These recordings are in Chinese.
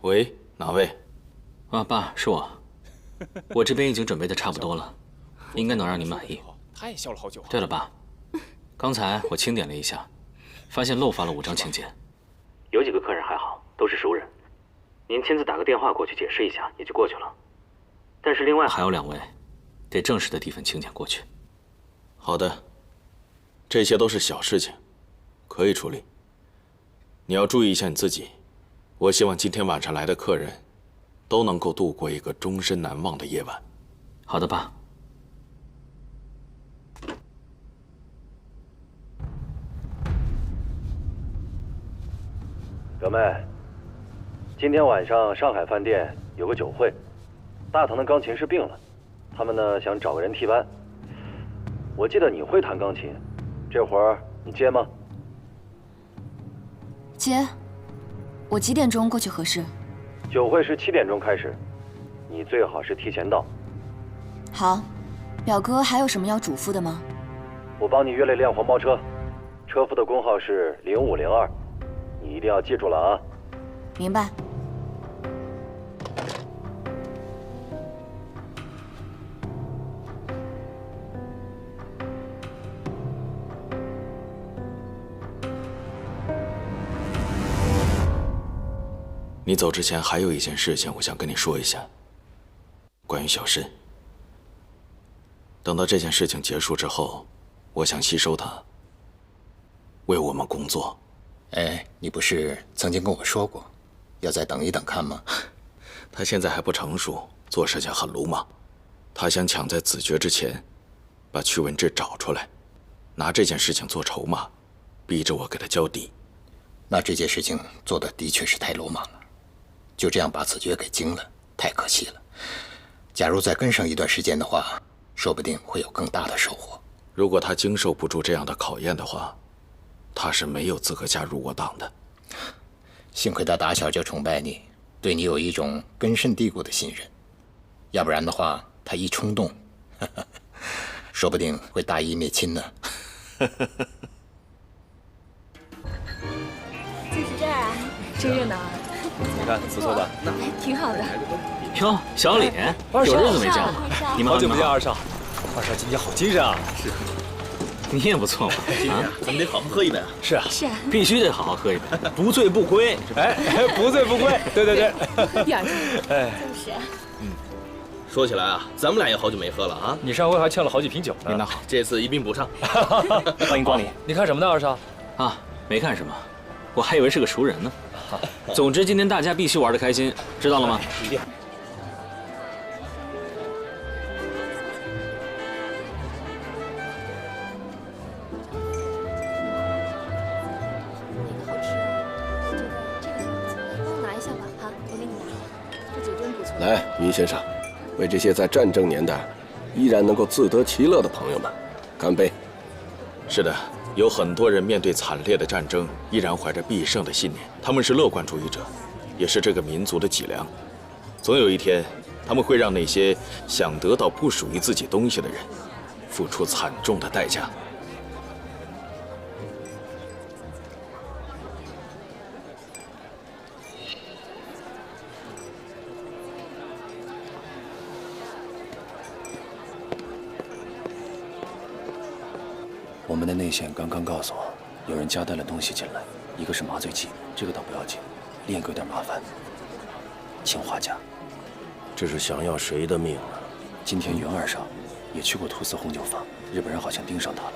喂，哪位？啊，爸，是我。我这边已经准备的差不多了，应该能让您满意。他也笑了好久。对了，爸，刚才我清点了一下，发现漏发了5张请柬。有几个客人还好，都是熟人，您亲自打个电话过去解释一下也就过去了。但是另外还有2位，得正式的地方请柬过去。好的，这些都是小事情，可以处理。你要注意一下你自己。我希望今天晚上来的客人都能够度过一个终身难忘的夜晚。好的，爸。表妹，今天晚上上海饭店有个酒会，大堂的钢琴师病了，他们呢想找个人替班。我记得你会弹钢琴，这活儿你接吗？接。我几点钟过去合适？酒会是7点钟开始，你最好是提前到。好，表哥还有什么要嘱咐的吗？我帮你约了一辆黄包车，车夫的工号是0502，你一定要记住了啊。明白。你走之前还有一件事情，我想跟你说一下，关于小申。等到这件事情结束之后，我想吸收他，为我们工作。哎，你不是曾经跟我说过，要再等一等看吗？他现在还不成熟，做事情很鲁莽。他想抢在子爵之前，把屈文志找出来，拿这件事情做筹码，逼着我给他交底。那这件事情做的的确是太鲁莽了。就这样把子爵给惊了，太可惜了。假如再跟上一段时间的话，说不定会有更大的收获。如果他经受不住这样的考验的话，他是没有资格加入我党的。幸亏他打小就崇拜你，对你有一种根深蒂固的信任，要不然的话，他一冲动，说不定会大义灭亲呢。就是这儿啊，真热闹啊！你看，不错吧？挺好的。哟，小李，有日子没见了，你们好久不见，二少。二少今天好精神啊！是，你也不错嘛。啊，咱们得好好喝一杯啊！是啊，是啊，必须得好好喝一杯，不醉不归。哎，不醉不归。对对对。第二天。哎，就是啊。说起来啊，咱们俩也好久没喝了啊。你上回还欠了好几瓶酒呢。领导好，这次一并补上。欢迎光临。你看什么呢，二少？啊，没看什么，我还以为是个熟人呢。总之，今天大家必须玩得开心，知道了吗？一定。好吃，我觉得这个很不错，帮我拿一下吧。好，我给你拿。这酒真不错。来，于先生，为这些在战争年代依然能够自得其乐的朋友们，干杯！是的，有很多人面对惨烈的战争，依然怀着必胜的信念。他们是乐观主义者，也是这个民族的脊梁。总有一天，他们会让那些想得到不属于自己东西的人，付出惨重的代价。我们的内线刚刚告诉我，有人夹带了东西进来，一个是麻醉剂，这个倒不要紧，另一个有点麻烦，氰化钾。这是想要谁的命啊？今天袁二少也去过图斯红酒坊，日本人好像盯上他了。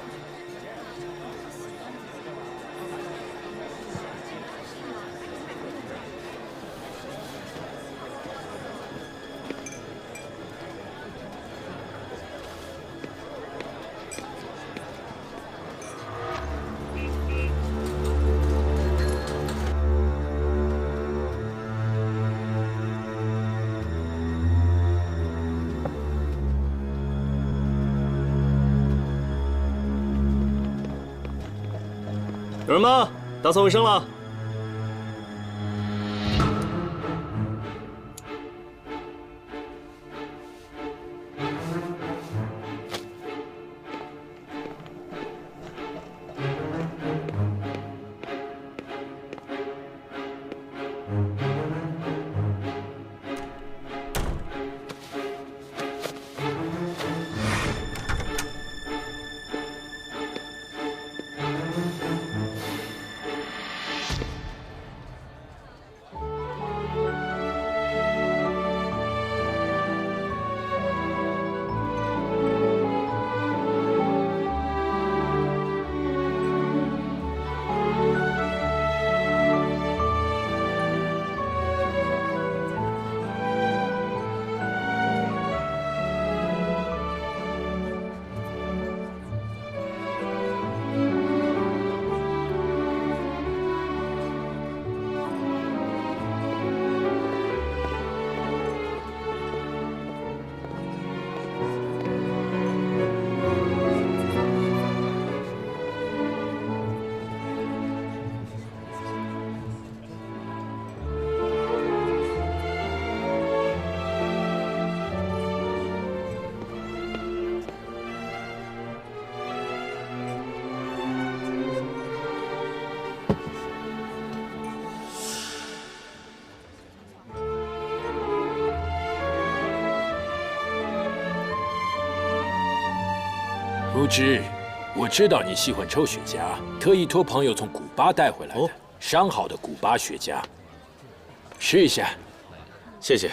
有人吗？打扫卫生了。木之，我知道你喜欢抽雪茄，特意托朋友从古巴带回来的，上好的古巴雪茄，试一下。谢谢。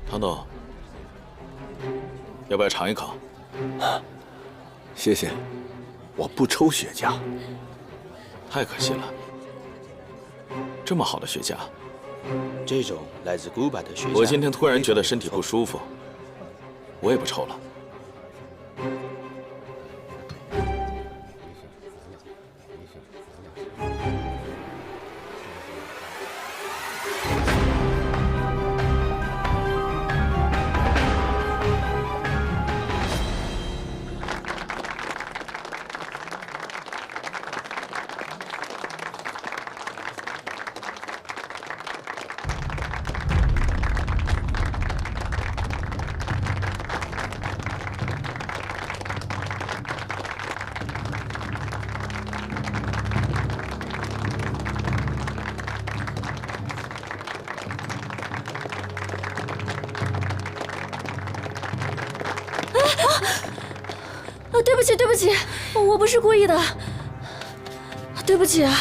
唐董，要不要尝一口？谢谢，我不抽雪茄。太可惜了，这么好的雪茄。这种来自古巴的雪茄。我今天突然觉得身体不舒服，我也不抽了。对不起，对不起，我不是故意的，对不起啊。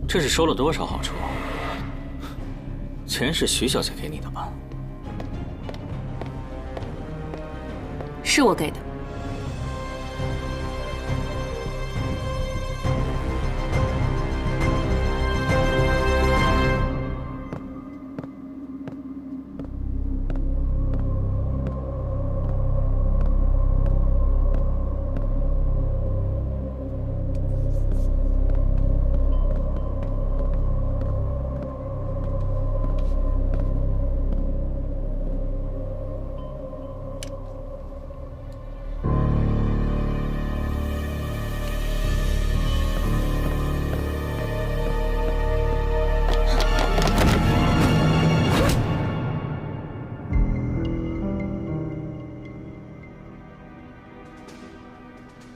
这是收了多少好处？钱是徐小姐给你的吧？是我给的。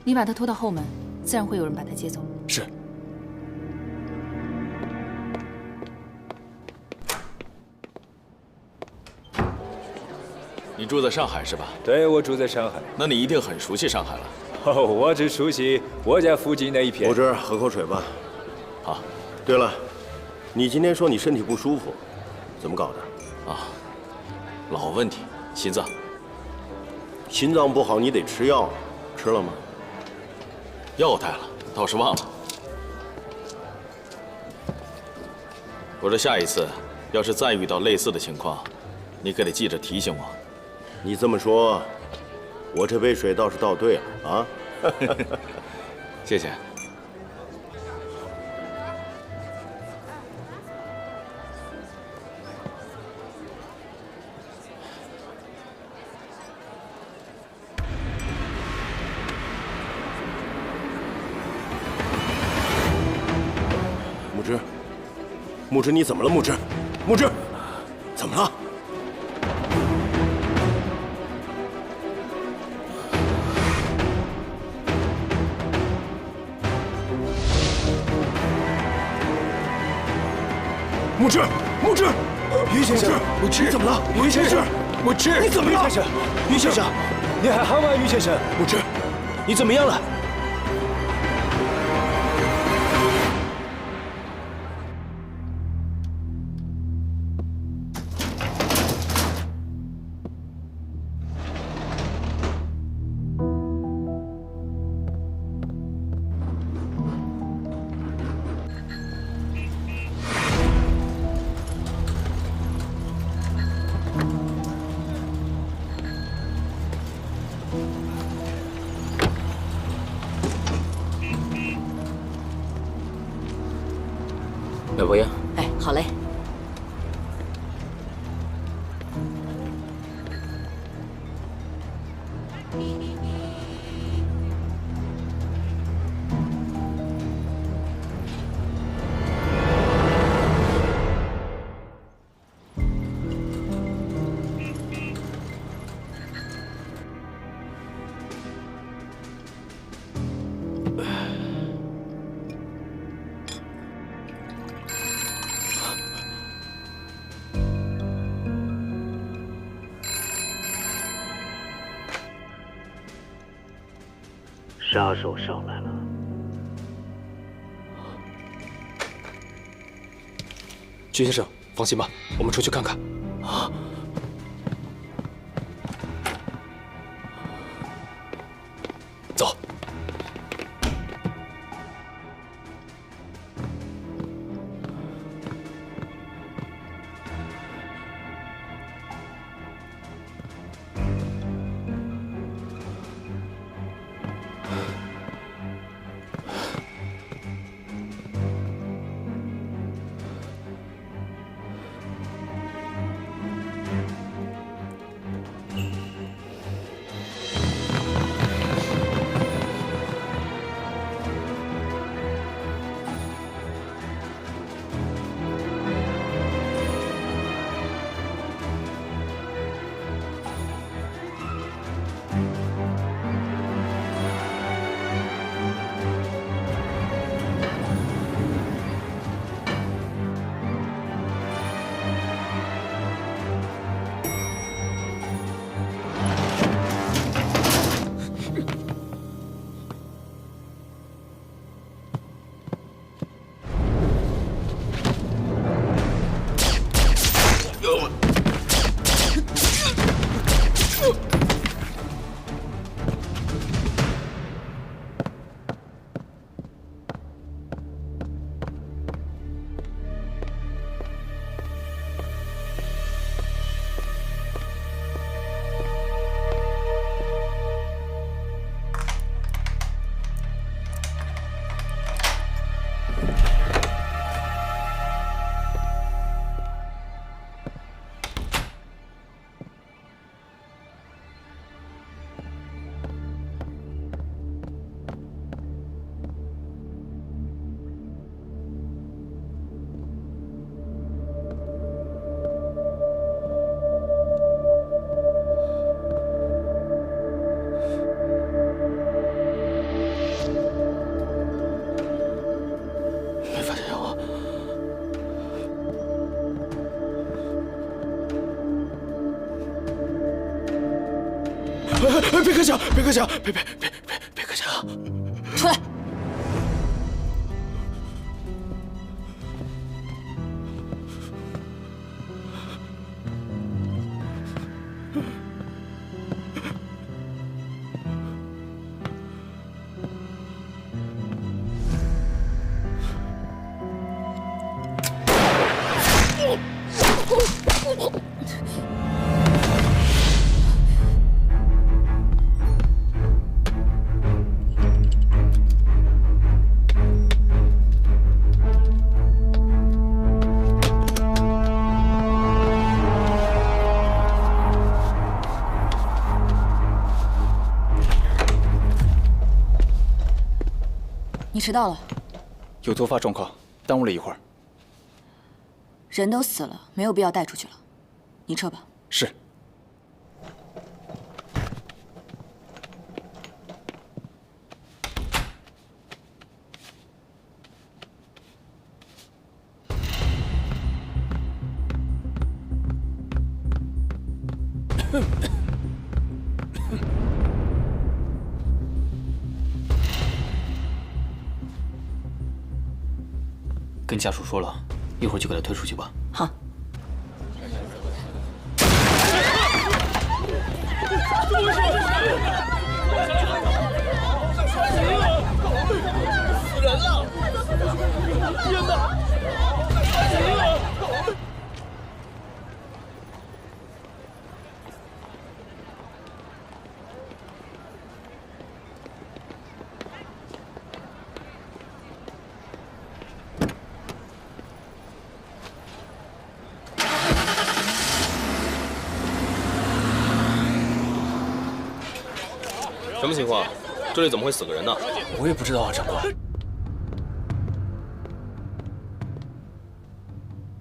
你把他拖到后门，自然会有人把他接走。是。你住在上海是吧？对，我住在上海。那你一定很熟悉上海了。哦，我只熟悉我家附近那一片。木之，喝口水吧。好。对了，你今天说你身体不舒服，怎么搞的？啊，老问题，心脏。心脏不好，你得吃药，吃了吗？药带了，倒是忘了。我说下一次，要是再遇到类似的情况，你可得记着提醒我。你这么说，我这杯水倒是倒对了啊！谢谢。木之，你怎么了？木之，木之，怎么了？木之，木之，于先生，木之，你怎么了？于先生，木之，你怎么了？于先生，于先生，你还好吗？于先生，木之，你怎么样了？美婆烟。哎，好嘞。杀手上来了。鞠先生，放心吧，我们出去看看。啊！走。别开枪！别开枪！别开枪！出来！你迟到了，有突发状况，耽误了一会儿。人都死了，没有必要带出去了。你撤吧。是。跟家属说了，一会儿就给他推出去吧。好。怎么回事？死人了！天哪！什么情况？这里怎么会死个人呢？我也不知道啊，长官。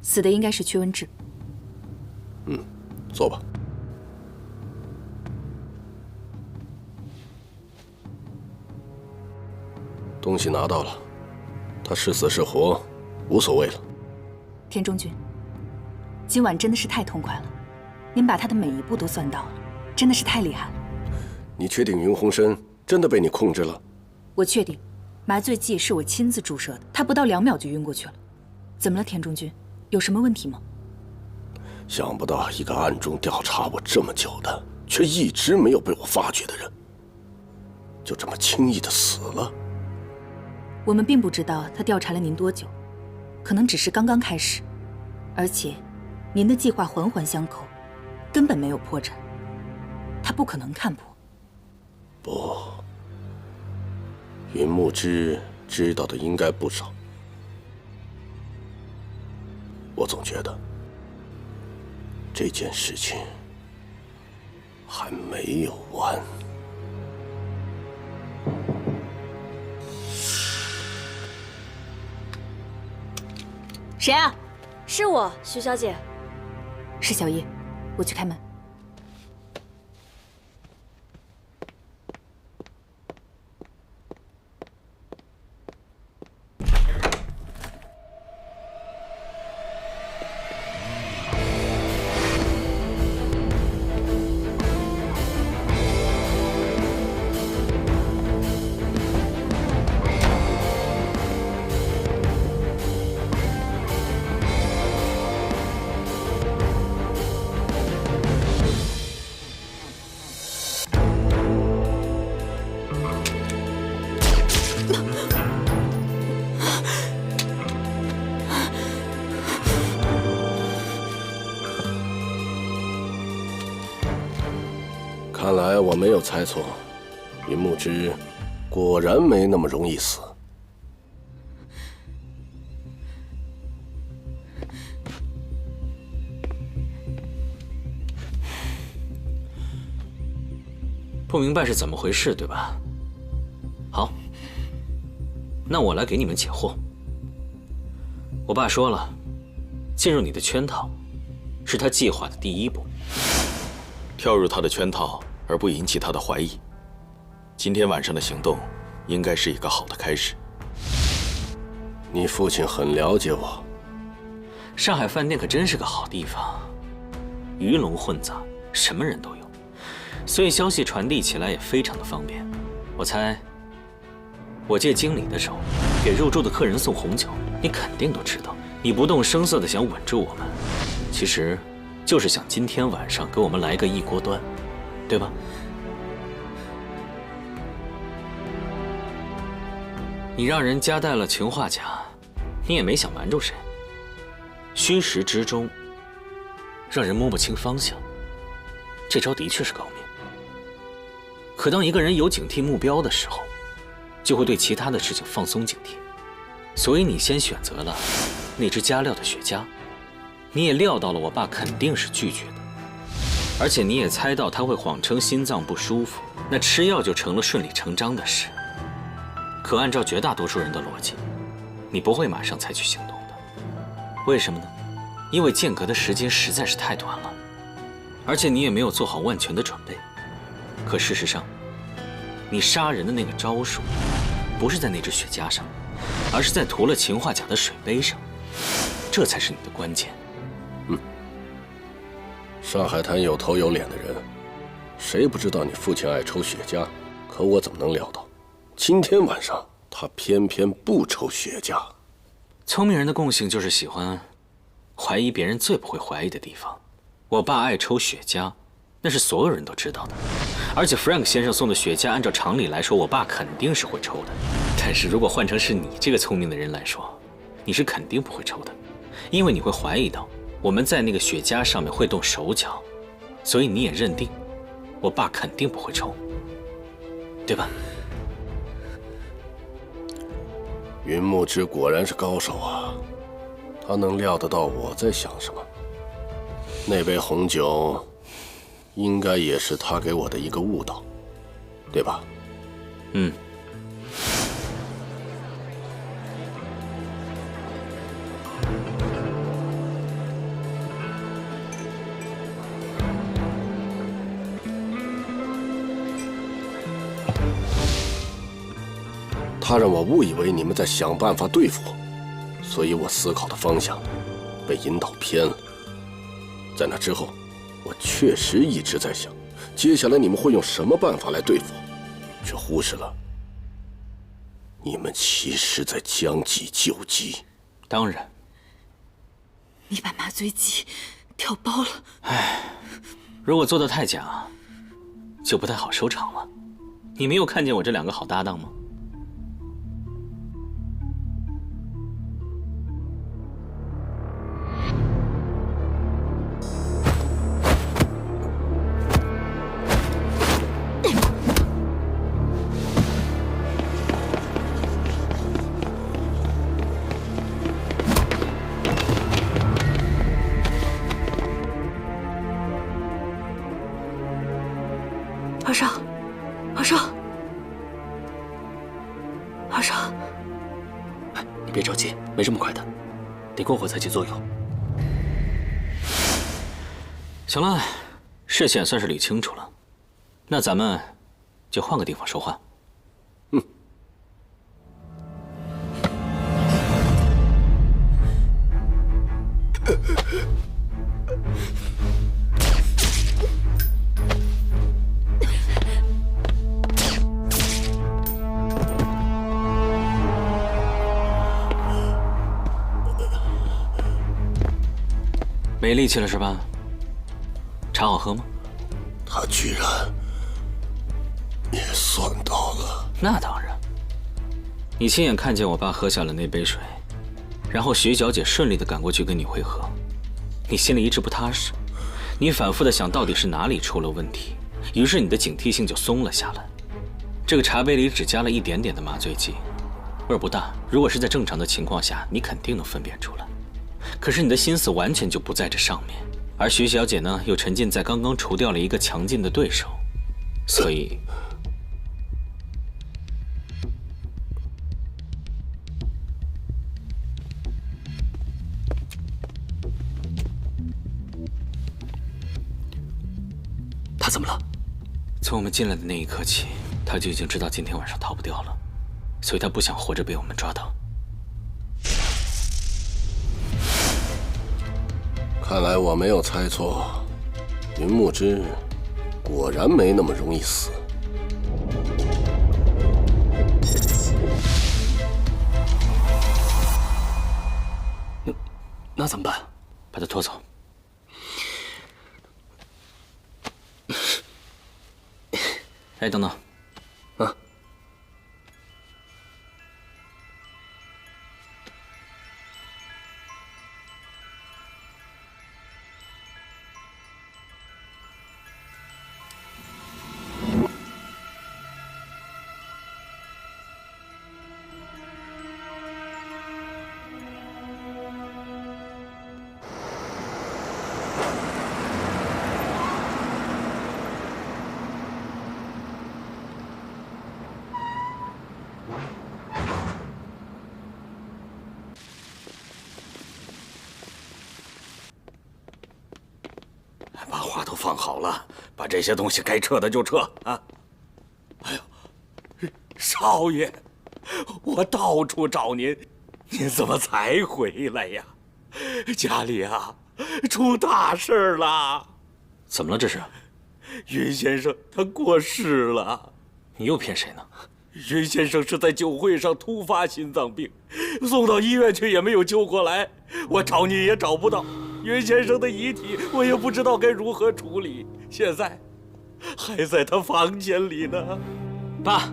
死的应该是屈文志。坐吧。东西拿到了，他是死是活，无所谓了。田中君，今晚真的是太痛快了，您把他的每一步都算到了，真的是太厉害了。你确定云鸿生真的被你控制了？我确定，麻醉剂是我亲自注射的，他不到2秒就晕过去了。怎么了，田中君？有什么问题吗？想不到一个暗中调查我这么久的，却一直没有被我发觉的人，就这么轻易的死了。我们并不知道他调查了您多久，可能只是刚刚开始，而且您的计划环环相扣，根本没有破绽，他不可能看破。不，云木之知道的应该不少。我总觉得这件事情还没有完。谁啊？是我，徐小姐。是小叶，我去开门。看来我没有猜错，云木之果然没那么容易死。不明白是怎么回事，对吧？好，那我来给你们解惑。我爸说了，进入你的圈套，是他计划的第一步。跳入他的圈套而不引起他的怀疑，今天晚上的行动应该是一个好的开始。你父亲很了解我。上海饭店可真是个好地方，鱼龙混杂，什么人都有，所以消息传递起来也非常的方便。我猜，我借经理的手给入住的客人送红酒，你肯定都知道。你不动声色的想稳住我们，其实就是想今天晚上给我们来个一锅端，对吧？你让人夹带了氰化钾，你也没想瞒住谁，虚实之中让人摸不清方向，这招的确是高明。可当一个人有警惕目标的时候，就会对其他的事情放松警惕，所以你先选择了那只加料的雪茄，你也料到了我爸肯定是拒绝的，而且你也猜到他会谎称心脏不舒服，那吃药就成了顺理成章的事。可按照绝大多数人的逻辑，你不会马上采取行动的。为什么呢？因为间隔的时间实在是太短了，而且你也没有做好万全的准备。可事实上，你杀人的那个招数，不是在那只雪茄上，而是在涂了氰化钾的水杯上，这才是你的关键。上海滩有头有脸的人，谁不知道你父亲爱抽雪茄？可我怎么能料到，今天晚上他偏偏不抽雪茄？聪明人的共性就是喜欢怀疑别人最不会怀疑的地方。我爸爱抽雪茄，那是所有人都知道的。而且 Frank 先生送的雪茄，按照常理来说，我爸肯定是会抽的。但是如果换成是你这个聪明的人来说，你是肯定不会抽的，因为你会怀疑到我们在那个雪茄上面会动手脚，所以你也认定我爸肯定不会抽，对吧？云木之果然是高手啊，他能料得到我在想什么。那杯红酒，应该也是他给我的一个误导，对吧？嗯。他让我误以为你们在想办法对付我，所以我思考的方向被引导偏了。在那之后，我确实一直在想，接下来你们会用什么办法来对付我，却忽视了你们其实在将计就计。当然，你把麻醉剂调包了。唉，如果做得太假，就不太好收场了。你没有看见我这两个好搭档吗？皇上，皇上，皇上！哎，你别着急，没这么快的，得过会才起作用。行了，视线算是捋清楚了，那咱们就换个地方说话。没力气了是吧？茶好喝吗？他居然也算到了。那当然。你亲眼看见我爸喝下了那杯水，然后徐小姐顺利地赶过去跟你会合，你心里一直不踏实，你反复地想到底是哪里出了问题，于是你的警惕性就松了下来。这个茶杯里只加了一点点的麻醉剂，味儿不大，如果是在正常的情况下，你肯定能分辨出来。可是你的心思完全就不在这上面，而徐小姐呢，又沉浸在刚刚除掉了一个强劲的对手，所以他怎么了？从我们进来的那一刻起，他就已经知道今天晚上逃不掉了，所以他不想活着被我们抓到。看来我没有猜错，云木之果然没那么容易死。那怎么办？把他拖走。哎，等等。啊。把话都放好了，把这些东西该撤的就撤啊！哎呦，少爷，我到处找您，您怎么才回来呀？家里啊，出大事了！怎么了？这是？云先生他过世了。你又骗谁呢？云先生是在酒会上突发心脏病，送到医院去也没有救过来，我找你也找不到。云先生的遗体我也不知道该如何处理，现在还在他房间里呢。爸，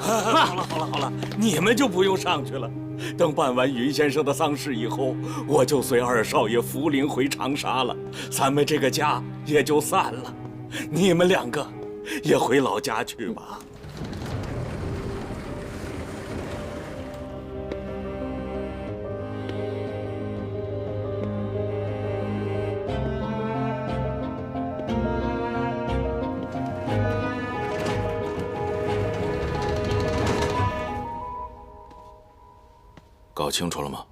好了，你们就不用上去了。等办完云先生的丧事以后，我就随二少爷扶灵回长沙了，咱们这个家也就散了。你们两个也回老家去吧。搞清楚了吗？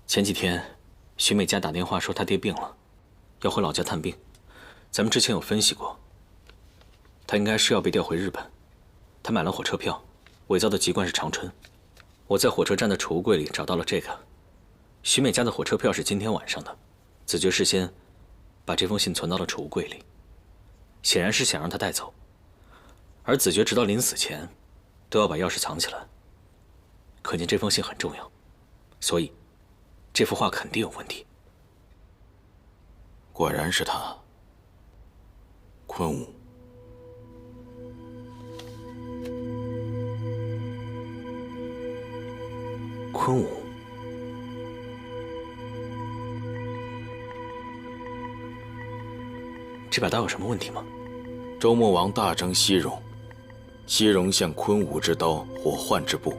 前几天，徐美嘉打电话说她爹病了，要回老家探病。咱们之前有分析过，她应该是要被调回日本。她买了火车票，伪造的籍贯是长春。我在火车站的储物柜里找到了这个。徐美嘉的火车票是今天晚上的，子爵事先把这封信存到了储物柜里，显然是想让她带走。而子爵直到临死前，都要把钥匙藏起来，可见这封信很重要，所以这幅画肯定有问题。果然是他，昆武。昆武。这把刀有什么问题吗？周穆王大征西戎，西戎向昆武之刀，火患之布，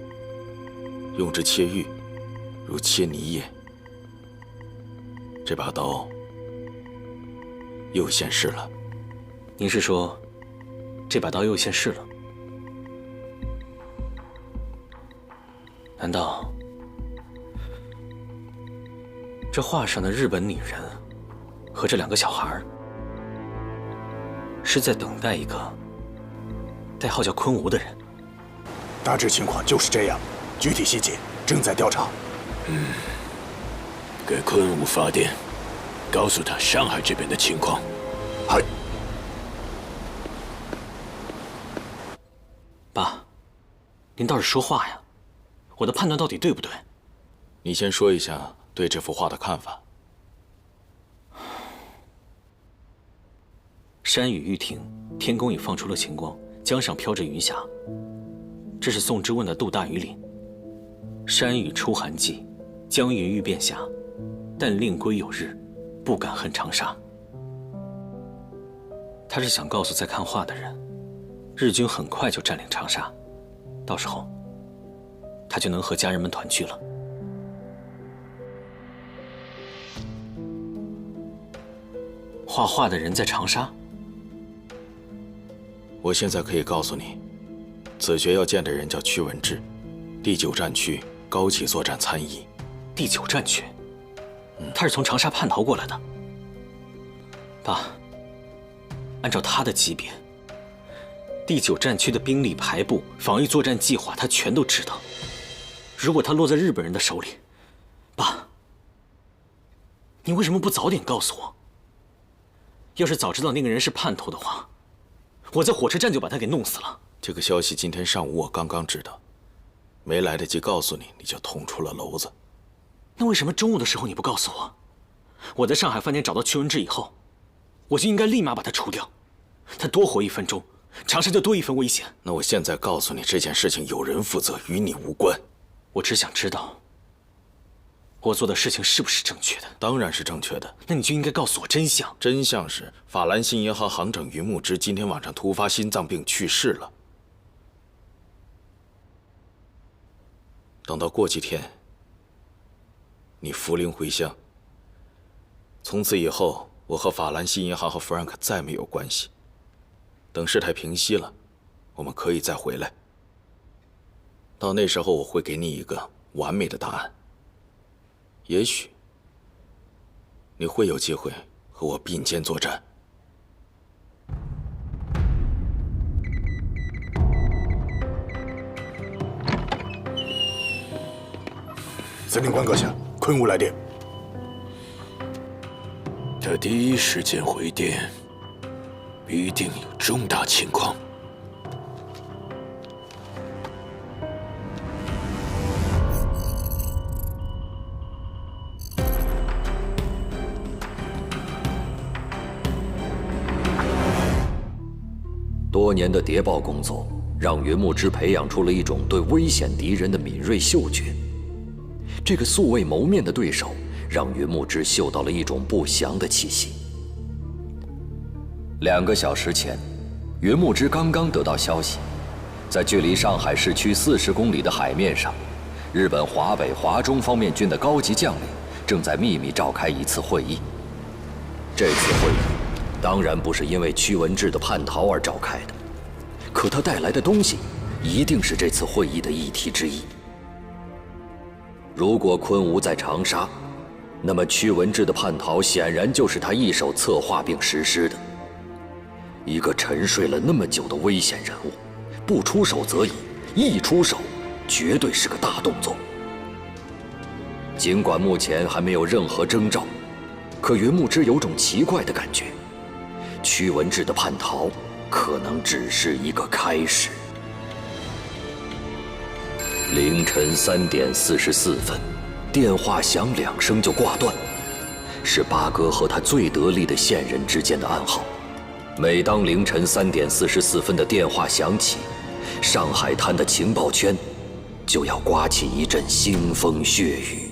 用之切玉，如切泥也。这把刀又现世了。您是说，这把刀又现世了？难道这画上的日本女人和这两个小孩是在等待一个代号叫昆吾的人？大致情况就是这样，具体细节正在调查。给昆吾发电，告诉他上海这边的情况。嗨，爸，您倒是说话呀！我的判断到底对不对？你先说一下对这幅画的看法。山雨欲停，天空已放出了晴光，江上飘着云霞。这是宋之问的《杜大禹岭》。山雨初寒季，江云欲变霞，但令归有日，不敢恨长沙。他是想告诉在看画的人，日军很快就占领长沙，到时候他就能和家人们团聚了。画画的人在长沙？我现在可以告诉你，子爵要见的人叫屈文志，第9战区高级作战参议。第9战区？他是从长沙叛逃过来的。爸，按照他的级别，第9战区的兵力排布、防御作战计划，他全都知道。如果他落在日本人的手里，爸，你为什么不早点告诉我？要是早知道那个人是叛徒的话，我在火车站就把他给弄死了。这个消息今天上午我刚刚知道，没来得及告诉你，你就捅出了篓子。那为什么中午的时候你不告诉我？我在上海饭店找到屈文志以后，我就应该立马把他除掉。他多活1分钟，长沙就多1分危险。那我现在告诉你，这件事情有人负责，与你无关。我只想知道，我做的事情是不是正确的？当然是正确的。那你就应该告诉我真相。真相是，法兰西银行行长云木之今天晚上突发心脏病去世了。等到过几天，你扶灵回乡。从此以后，我和法兰西银行和弗兰克再没有关系。等事态平息了，我们可以再回来。到那时候，我会给你一个完美的答案。也许你会有机会和我并肩作战。司令官阁下，昆吾来电。他第一时间回电，必定有重大情况。多年的谍报工作，让云木之培养出了一种对危险敌人的敏锐嗅觉。这个素未谋面的对手，让云木之嗅到了一种不祥的气息。2个小时前，云木之刚刚得到消息，在距离上海市区40公里的海面上，日本华北、华中方面军的高级将领正在秘密召开一次会议。这次会议当然不是因为屈文志的叛逃而召开的，可他带来的东西一定是这次会议的议题之一。如果昆吾在长沙，那么屈文志的叛逃显然就是他一手策划并实施的。一个沉睡了那么久的危险人物，不出手则已，一出手绝对是个大动作。尽管目前还没有任何征兆，可云木之有种奇怪的感觉，屈文志的叛逃可能只是一个开始。凌晨3点44分，电话响2声就挂断，是八哥和他最得力的线人之间的暗号。每当凌晨3点44分的电话响起，上海滩的情报圈就要刮起一阵腥风血雨。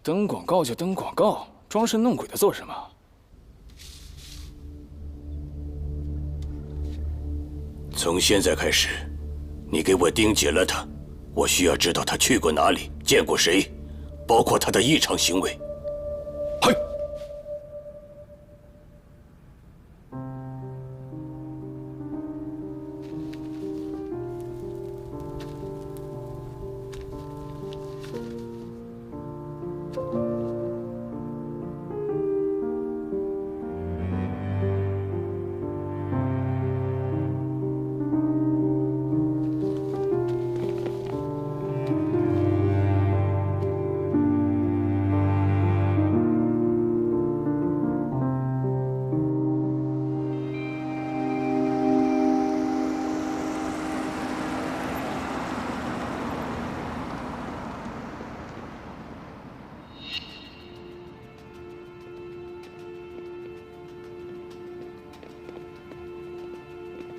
登广告就登广告，装神弄鬼的做什么？从现在开始，你给我盯紧了他，我需要知道他去过哪里，见过谁，包括他的异常行为。嘿。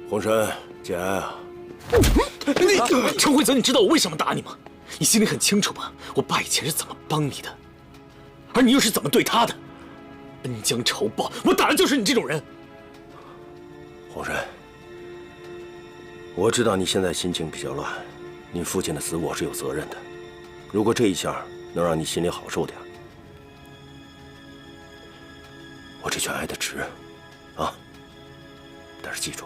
红山，简爱啊！陈慧泽，你知道我为什么打你吗？你心里很清楚吧？我爸以前是怎么帮你的，而你又是怎么对他的？恩将仇报，我打的就是你这种人。红山，我知道你现在心情比较乱，你父亲的死我是有责任的。如果这一下能让你心里好受点，我这拳挨得值啊！但是记住，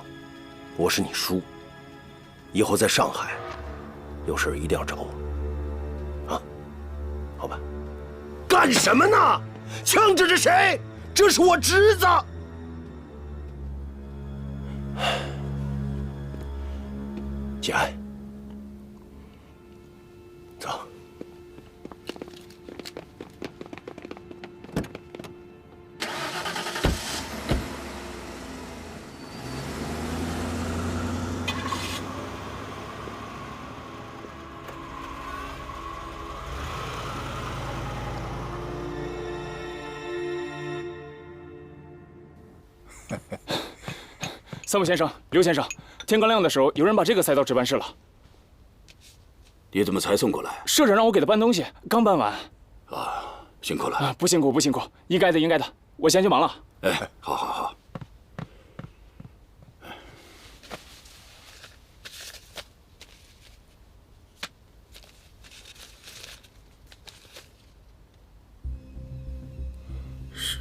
我是你叔，以后在上海有事一定要找我啊，好吧？干什么呢？枪指着谁？这是我侄子。简爱，走。三木先生，刘先生，天刚亮的时候，有人把这个塞到值班室了。你怎么才送过来？社长让我给他搬东西，刚搬完。啊，辛苦了。啊，不辛苦，不辛苦，应该的，应该的。我先去忙了。哎，好好好。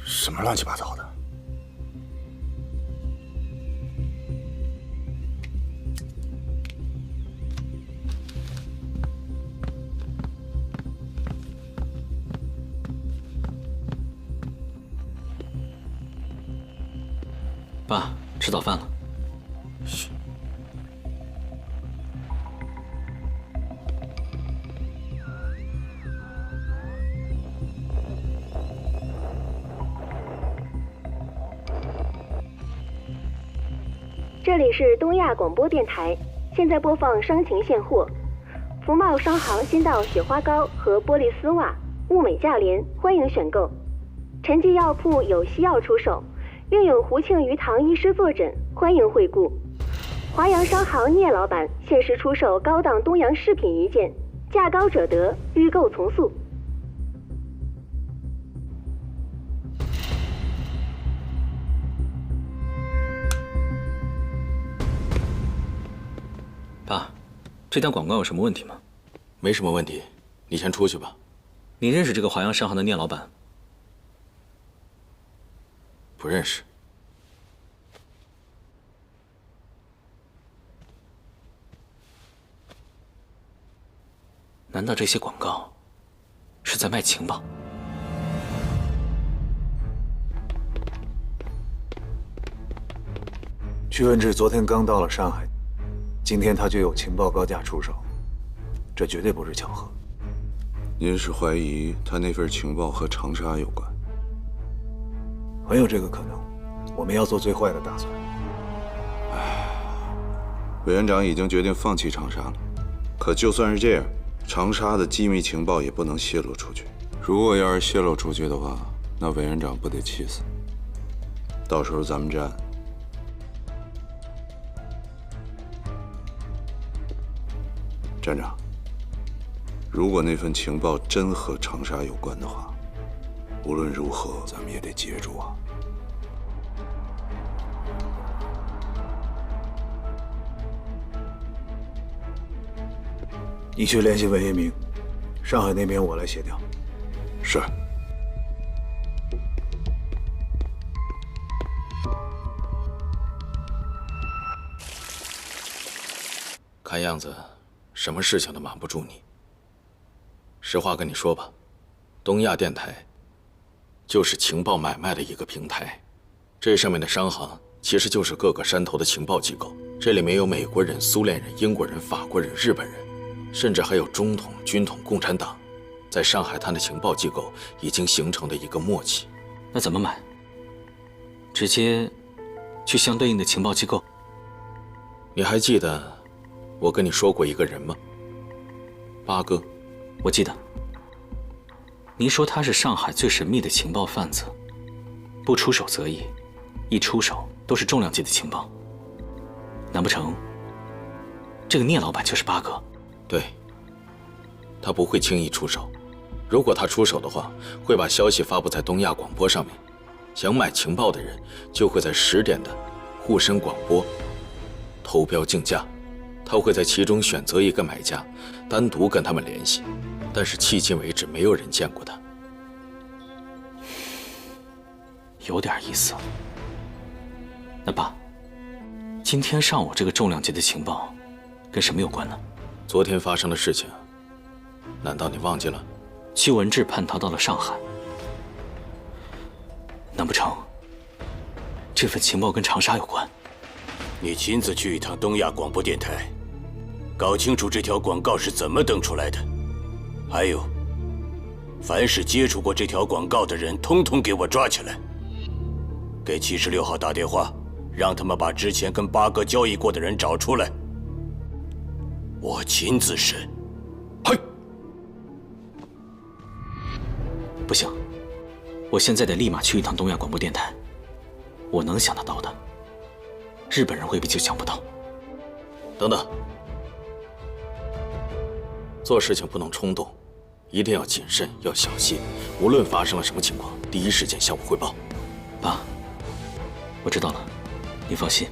什么乱七八糟的？爸，吃早饭了。这里是东亚广播电台，现在播放伤情现货。福茂商行新到雪花膏和玻璃丝袜，物美价廉，欢迎选购。陈记药铺有西药出售，另有胡庆余堂医师坐诊，欢迎惠顾。华阳商行聂老板限时出售高档东洋饰品1件，价高者得，预购从速。爸，这条广告有什么问题吗？没什么问题，你先出去吧。你认识这个华阳商行的聂老板？不认识。难道这些广告是在卖情报？屈文志昨天刚到了上海，今天他就有情报高价出手，这绝对不是巧合。您是怀疑他那份情报和长沙有关？很有这个可能，我们要做最坏的打算。委员长已经决定放弃长沙了，可就算是这样，长沙的机密情报也不能泄露出去。如果要是泄露出去的话，那委员长不得气死？到时候咱们站。站长，如果那份情报真和长沙有关的话，无论如何咱们也得接住啊。你去联系文一鸣，上海那边我来协调。是。看样子，什么事情都瞒不住你。实话跟你说吧，东亚电台就是情报买卖的一个平台，这上面的商行其实就是各个山头的情报机构，这里面有美国人、苏联人、英国人、法国人、日本人，甚至还有中统、军统、共产党。在上海滩的情报机构已经形成了一个默契。那怎么买？直接去相对应的情报机构？你还记得我跟你说过一个人吗？八哥。我记得。您说他是上海最神秘的情报贩子，不出手则已，一出手都是重量级的情报。难不成这个聂老板就是八哥？对，他不会轻易出手。如果他出手的话，会把消息发布在东亚广播上面，想买情报的人就会在10点的沪深广播投标竞价，他会在其中选择一个买家，单独跟他们联系。但是迄今为止，没有人见过他。有点意思。那爸，今天上午这个重量级的情报跟什么有关呢？昨天发生的事情，难道你忘记了？屈文志叛逃到了上海，难不成这份情报跟长沙有关？你亲自去一趟东亚广播电台，搞清楚这条广告是怎么登出来的。还有，凡是接触过这条广告的人，通通给我抓起来。给76号打电话，让他们把之前跟八哥交易过的人找出来，我亲自审。嘿，不行，我现在得立马去一趟东亚广播电台。我能想得到的，日本人未必就想不到。等等，做事情不能冲动，一定要谨慎，要小心。无论发生了什么情况，第一时间向我汇报。爸，我知道了，你放心。